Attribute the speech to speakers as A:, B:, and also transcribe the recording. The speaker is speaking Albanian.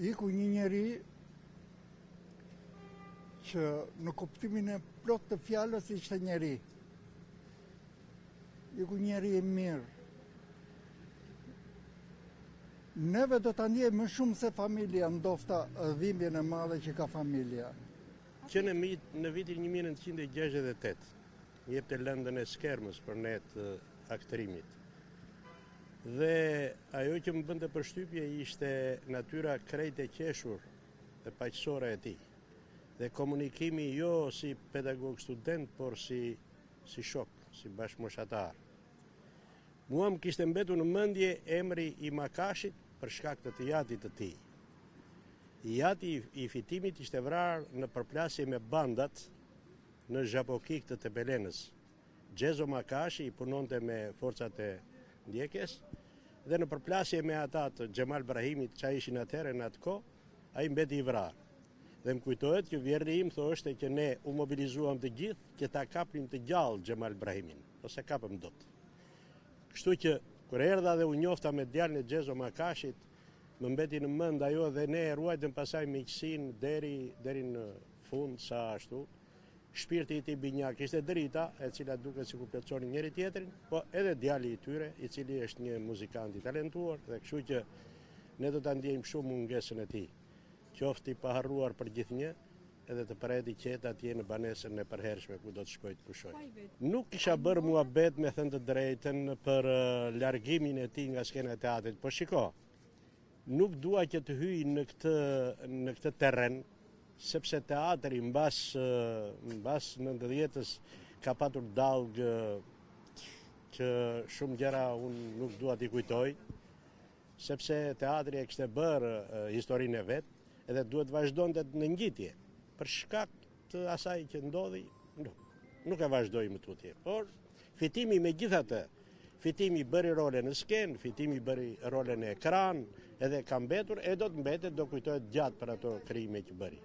A: Iku një njeri që në kuptimin e plot të fjalës ishte njeri. Iku njeri I mirë. Neve do ta ndjejmë më shumë se familja, ndofta dhimbjen e madhe që ka familja.
B: Që në vitin 1968 jepte lëndën e skermës për ne të aktrimit. Dhe ajo që më bënte përshtypje ishte natyra krejt e qeshur dhe paqësore e tij. Dhe komunikimi jo si pedagog student, por si shok, si bashkëmoshatar. Mua më kishte mbetur në mendje emri I Makashit për shkak të jatit të tij. Jati I fitimit ishte vrarë në përplasje me bandat në Zhapokik të Tepelenës. Gjezo Makashi I punonte me forcat e ndjekjes dhe në përplasje me ata të Xhemal Brahimit që ishin atëherë në atë kohë, ai mbeti I vrarë. Dhe më kujtohet që vjerri im thoshte që ne u mobilizuam të gjithë që ta kapnim të gjallë Xhemal Brahimin, ose kapëm dot. Kështu që kur erdha dhe u njofta me djalin e Gjezo Makashit, më mbeti në mend ajo dhe ne ruajtëm pasaj miqësinë deri në fund sa ashtu. Shpirti I tij binjak ishte drita, e cila duket sikur plotësonin njëri tjetrin, po edhe djali I tyre, I cili është një muzikant I talentuar, dhe kështu që ne do ta ndjejmë shumë mungesën e tij. Qofti I paharruar për gjithnjë, edhe të përreti qetë atje në banesën e përhershme ku do të shkoj të pushoj. Nuk kisha bërë muhabet me thënë të drejtën për largimin e tij nga skena e teatrit, po shiko, nuk dua që të hyj në këtë terren, sepse teatri mbas 90-s ka patur dallgë që shumë gjëra unë nuk dua t'i kujtoj, sepse teatri e kishte bërë historinë e vet, edhe duhet vazhdonte në ngjitje. Për shkak të asaj që ndodhi, nuk e vazhdoi më tutje. Por fitimi megjithatë, fitimi bëri role në skenë, fitimi bëri role në ekran, edhe ka mbetur, e do të mbetet, do kujtohet gjatë për ato krijime që bëri.